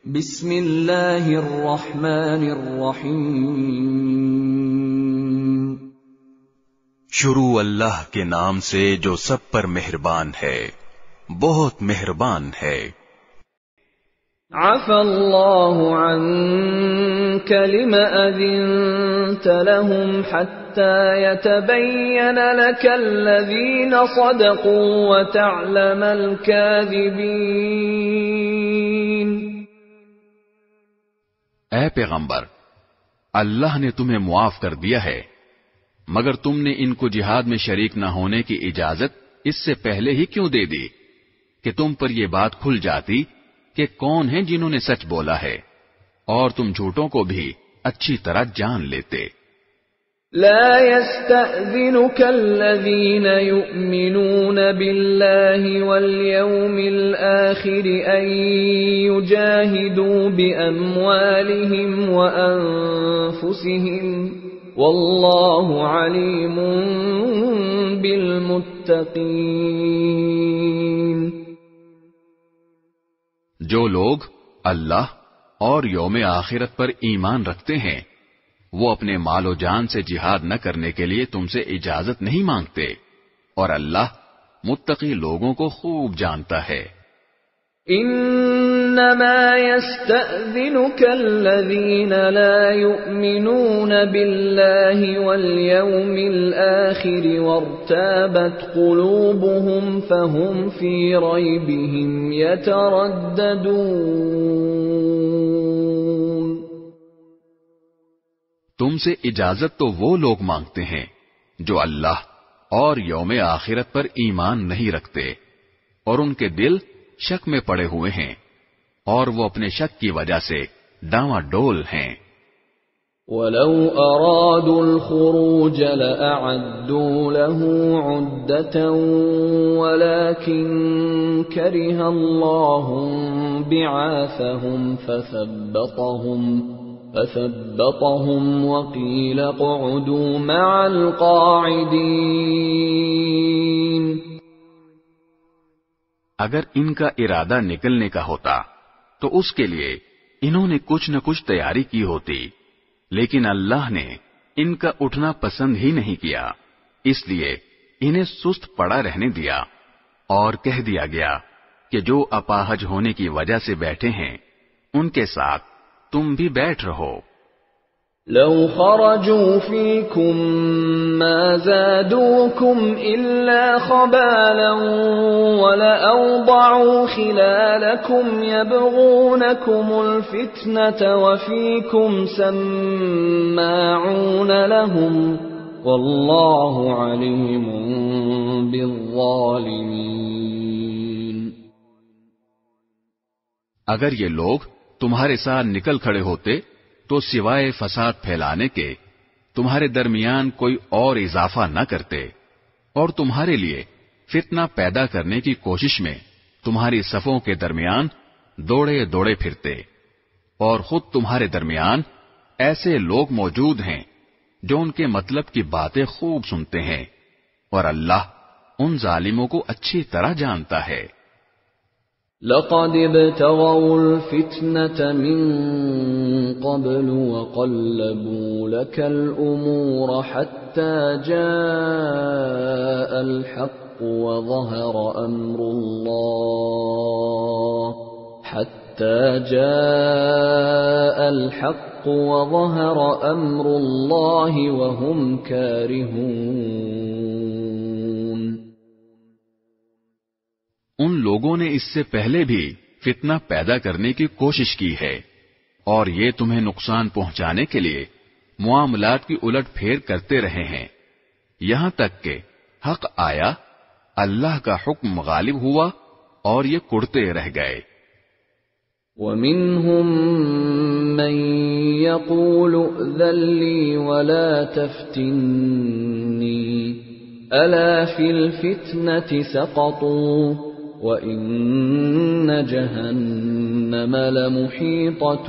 بسم اللہ الرحمن الرحیم۔ شروع اللہ کے نام سے جو سب پر مہربان ہے، بہت مہربان ہے۔ عفا اللہ عنک لم اذنت لهم حتى يتبين لك الذين صدقوا وتعلم الكاذبين۔ اے پیغمبر، اللہ نے تمہیں معاف کر دیا ہے، مگر تم نے ان کو جہاد میں شریک نہ ہونے کی اجازت اس سے پہلے ہی کیوں دے دی کہ تم پر یہ بات کھل جاتی کہ کون ہیں جنہوں نے سچ بولا ہے، اور تم جھوٹوں کو بھی اچھی طرح جان لیتے۔ لا يستأذنك الذين يؤمنون بالله واليوم الآخر أن يجاهدوا بأموالهم وأنفسهم والله عليم بالمتقين۔ جو لوگ اللہ اور یوم آخرت پر ایمان رکھتے ہیں وہ اپنے مال و جان سے جہاد نہ کرنے کے لیے تم سے اجازت نہیں مانگتے، اور اللہ متقی لوگوں کو خوب جانتا ہے۔ انما يستأذنك الذين لا يؤمنون بالله واليوم الآخر وارتابت قلوبهم فهم في ريبهم يترددون۔ تم سے اجازت تو وہ لوگ مانگتے ہیں جو اللہ اور یوم آخرت پر ایمان نہیں رکھتے، اور ان کے دل شک میں پڑے ہوئے ہیں، اور وہ اپنے شک کی وجہ سے ڈاواں ڈول ہیں۔ وَلَوْ أَرَادُوا الْخُرُوجَ لَأَعَدُّوا لَهُ عُدَّةً وَلَكِنْ كَرِهَ اللَّهُ بِعَاثَهُمْ فَثَبَّطَهُمْ وَقِيلَ اقْعُدُوا مَعَ الْقَاعِدِينَ۔ اگر ان کا ارادہ نکلنے کا ہوتا تو اس کے لیے انہوں نے کچھ نہ کچھ تیاری کی ہوتی، لیکن اللہ نے ان کا اٹھنا پسند ہی نہیں کیا، اس لیے انہیں سست پڑا رہنے دیا، اور کہہ دیا گیا کہ جو اپاہج ہونے کی وجہ سے بیٹھے ہیں ان کے ساتھ تم بھی بیٹھ رہو۔ لو خرجوا فيكم ما زادوكم إلا خبالا ولأوضعوا خلالكم يبغونكم الفتنة وفيكم سماعون لهم والله عليم بالظالمين۔ اگر یہ لوگ تمہارے ساتھ نکل کھڑے ہوتے تو سوائے فساد پھیلانے کے تمہارے درمیان کوئی اور اضافہ نہ کرتے، اور تمہارے لیے فتنہ پیدا کرنے کی کوشش میں تمہاری صفوں کے درمیان دوڑے دوڑے پھرتے، اور خود تمہارے درمیان ایسے لوگ موجود ہیں جو ان کے مطلب کی باتیں خوب سنتے ہیں، اور اللہ ان ظالموں کو اچھی طرح جانتا ہے۔ لقد ابتغوا الفتنة من قبل وقلبوا لك الأمور حتى جاء الحق وظهر أمر الله وهم كارهون۔ ان لوگوں نے اس سے پہلے بھی فتنہ پیدا کرنے کی کوشش کی ہے، اور یہ تمہیں نقصان پہنچانے کے لیے معاملات کی الٹ پھیر کرتے رہے ہیں، یہاں تک کہ حق آیا، اللہ کا حکم غالب ہوا اور یہ کڑتے رہ گئے۔ وَمِنْهُمْ مَنْ يَقُولُ ائْذَنْ لِي وَلَا تَفْتِنِّي أَلَا فِي الْفِتْنَةِ سَقَطُوا وَإِنَّ جَهَنَّمَ لَمُحِيطَةٌ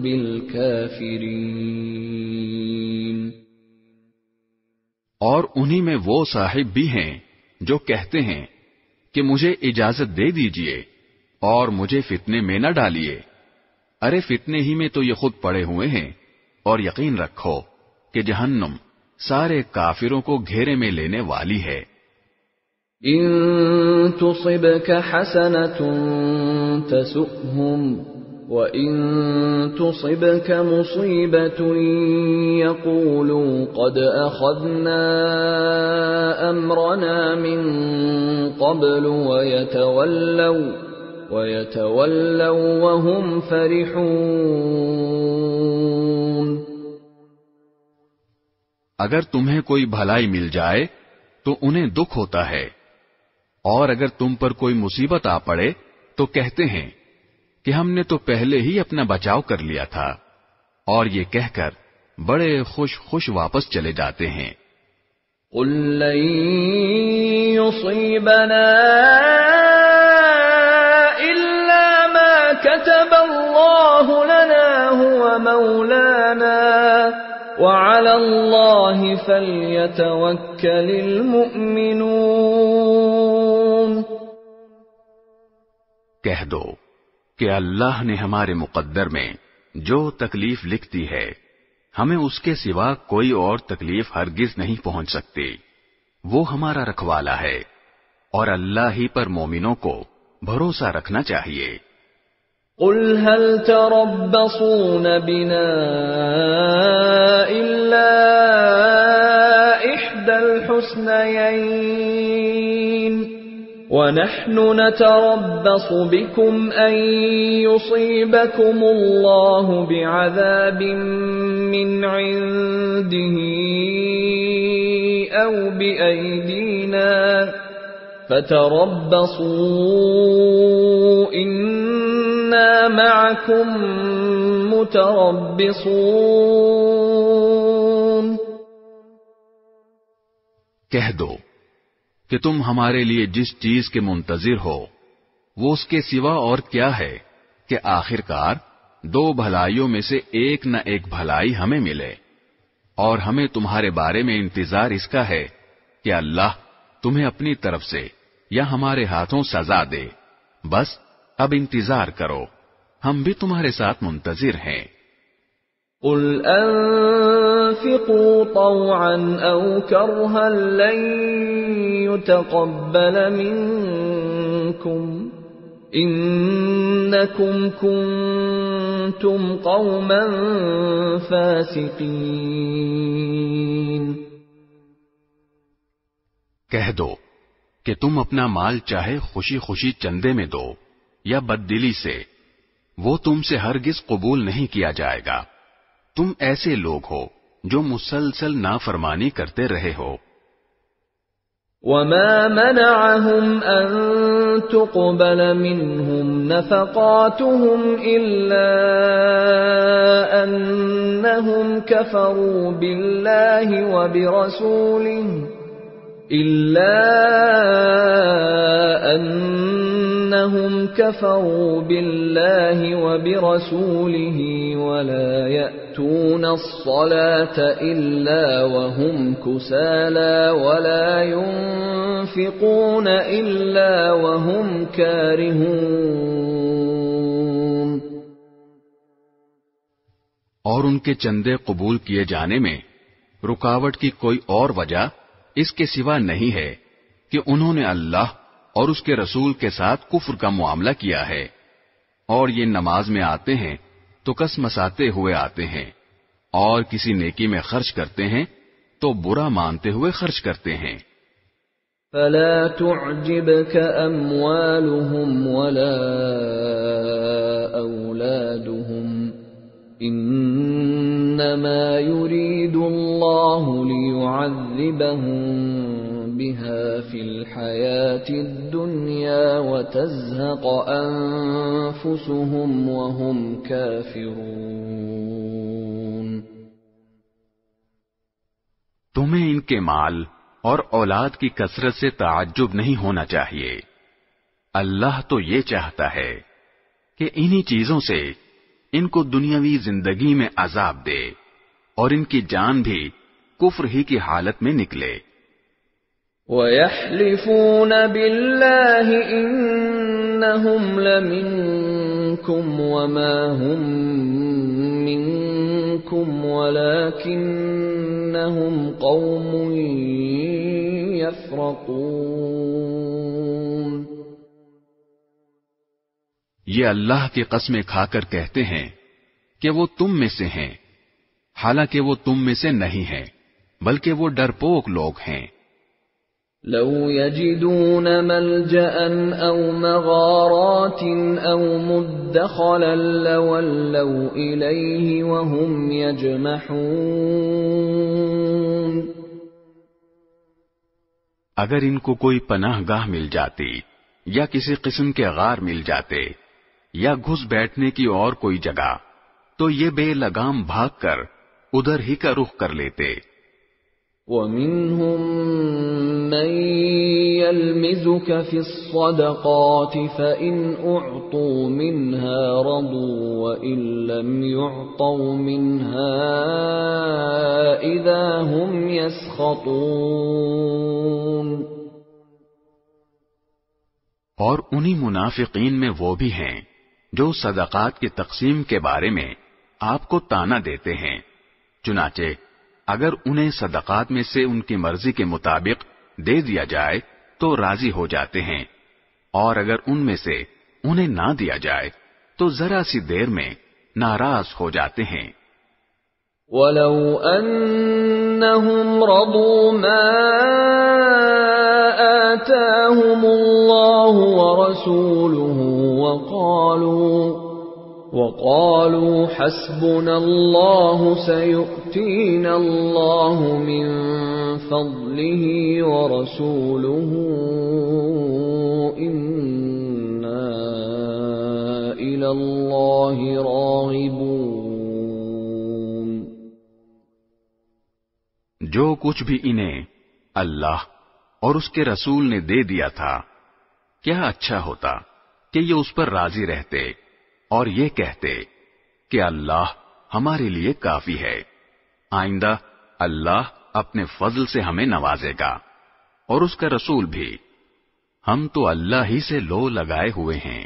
بِالْكَافِرِينَ۔ اور انہی میں وہ صاحب بھی ہیں جو کہتے ہیں کہ مجھے اجازت دے دیجئے اور مجھے فتنے میں نہ ڈالیے، ارے فتنے ہی میں تو یہ خود پڑے ہوئے ہیں، اور یقین رکھو کہ جہنم سارے کافروں کو گھیرے میں لینے والی ہے۔ ان تصبك حسنة تسؤهم وَإِن تُصِبْكَ مُصِيبَةٌ يَقُولُوا قَدْ أَخَذْنَا أَمْرَنَا مِنْ قَبْلُ وَيَتَوَلَّوْا وَهُمْ فَرِحُونَ۔ اگر تمہیں کوئی بھلائی مل جائے تو انہیں دکھ ہوتا ہے، اور اگر تم پر کوئی مصیبت آ پڑے تو کہتے ہیں کہ ہم نے تو پہلے ہی اپنا بچاؤ کر لیا تھا، اور یہ کہہ کر بڑے خوش واپس چلے جاتے ہیں۔ قُل لَّن يُصِيبَنَا إِلَّا مَا كَتَبَ اللَّهُ لَنَا هُوَ مَوْلَانَا وَعَلَى اللَّهِ فَلْيَتَوَكَّلِ الْمُؤْمِنُونَ۔ کہہ دو کہ اللہ نے ہمارے مقدر میں جو تکلیف لکھ دی ہے، ہمیں اس کے سوا کوئی اور تکلیف ہرگز نہیں پہنچ سکتی، وہ ہمارا رکھوالا ہے، اور اللہ ہی پر مومنوں کو بھروسہ رکھنا چاہیے۔ قُلْ هَلْ تَرَبَّصُونَ بِنَا إِلَّا إِحْدَى الْحُسْنَيَيْنِ وَنَحْنُ نَتَرَبَّصُ بِكُمْ أَن يُصِيبَكُمُ اللَّهُ بِعَذَابٍ مِّنْ عِندِهِ أَوْ بِأَيْدِينَا فَتَرَبَّصُوا إِنَّا مَعَكُمْ مُتَرَبِّصُونَ۔ کہہ دو کہ تم ہمارے لیے جس چیز کے منتظر ہو وہ اس کے سوا اور کیا ہے کہ آخرکار دو بھلائیوں میں سے ایک نہ ایک بھلائی ہمیں ملے، اور ہمیں تمہارے بارے میں انتظار اس کا ہے کہ اللہ تمہیں اپنی طرف سے یا ہمارے ہاتھوں سزا دے۔ بس اب انتظار کرو، ہم بھی تمہارے ساتھ منتظر ہیں۔ قُلْ أَنفِقُوا طَوْعًا أَوْ كَرْهًا لَّن يُتَقَبَّلَ مِنكُمْ إِنَّكُمْ كُنتُمْ قَوْمًا فَاسِقِينَ۔ کہہ دو کہ تم اپنا مال چاہے خوشی خوشی چندے میں دو یا بددلی سے، وہ تم سے ہرگز قبول نہیں کیا جائے گا، تم ایسے لوگ ہو جو مسلسل نافرمانی کرتے رہے ہو۔ وَمَا مَنَعَهُمْ أَن تُقْبَلَ مِنْهُمْ نَفَقَاتُهُمْ إِلَّا أَنَّهُمْ كَفَرُوا بِاللَّهِ وَبِرَسُولِهِ وَلَا يَأْتُونَ الصَّلَاةَ إِلَّا وَهُمْ كُسَالَى وَلَا يُنْفِقُونَ إِلَّا وَهُمْ كَارِهُونَ۔ اور ان کے چندے قبول کیے جانے میں رکاوٹ کی کوئی اور وجہ اس کے سوا نہیں ہے کہ انہوں نے اللہ اور اس کے رسول کے ساتھ کفر کا معاملہ کیا ہے، اور یہ نماز میں آتے ہیں تو کس مساتے ہوئے آتے ہیں، اور کسی نیکی میں خرچ کرتے ہیں تو برا مانتے ہوئے خرچ کرتے ہیں۔ فَلَا تُعْجِبْكَ أَمْوَالُهُمْ وَلَا أَوْلَادُهُمْ إِنَّمَا يُرِيدُ اللَّهُ لِيُعَذِّبَهُم بِهَا فِي الْحَيَاةِ الدُّنْيَا وَتَزْهَقَ أَنفُسُهُمْ وَهُمْ كَافِرُونَ۔ تمہیں ان کے مال اور اولاد کی کثرت سے تعجب نہیں ہونا چاہیے، اللہ تو یہ چاہتا ہے کہ انہی چیزوں سے ان کو دنیاوی زندگی میں عذاب دے اور ان کی جان بھی کفر ہی کی حالت میں نکلے۔ وَيَحْلِفُونَ بِاللَّهِ إِنَّهُمْ لَمِنكُمْ منكم وما هم منكم ولكنهم قوم يفرقون. یہ اللہ کی قسمیں کھا کر کہتے ہیں کہ وہ تم میں سے ہیں، حالانکہ وہ تم میں سے نہیں ہیں، بلکہ وہ ڈرپوک لوگ ہیں. لو يجدون ملجأ أو مغارات أو مدخلا لولوا إليه وهم يجمحون. اگر ان کو کوئی پناہ گاہ مل جاتی یا کسی قسم کے غار مل جاتے یا گھس بیٹھنے کی اور کوئی جگہ تو یہ بے لگام بھاگ کر ادھر ہی کا رخ کر لیتے. وَمِنْهُمْ مَنْ يَلْمِزُكَ فِي الصَّدَقَاتِ فَإِنْ أُعْطُوا مِنْهَا رَضُوا وَإِنْ لَمْ يُعْطَوْا مِنْهَا إِذَا هُمْ يَسْخَطُونَ. اور انہی منافقین میں وہ بھی ہیں جو صدقات کی تقسیم کے بارے میں آپ کو طعنہ دیتے ہیں، چنانچہ اگر انہیں صدقات میں سے ان کی مرضی کے مطابق دے دیا جائے تو راضی ہو جاتے ہیں، اور اگر ان میں سے انہیں نہ دیا جائے تو ذرا سی دیر میں ناراض ہو جاتے ہیں. وَلَوْ أَنَّهُمْ رَضُوا مَا آتَاهُمُ اللَّهُ وَرَسُولُهُ وَقَالُوا حَسْبُنَا اللَّهُ سَيُؤْتِينَا اللَّهُ مِنْ فَضْلِهِ وَرَسُولُهُ إِنَّا إِلَى اللَّهِ رَاغِبُونَ. جو کچھ بھی انہیں اللہ اور اس کے رسول نے دے دیا تھا، کیا اچھا ہوتا کہ یہ اس پر راضی رہتے اور یہ کہتے کہ اللہ ہمارے لیے کافی ہے، آئندہ اللہ اپنے فضل سے ہمیں نوازے گا، اور اس کا رسول بھی، ہم تو اللہ ہی سے لو لگائے ہوئے ہیں.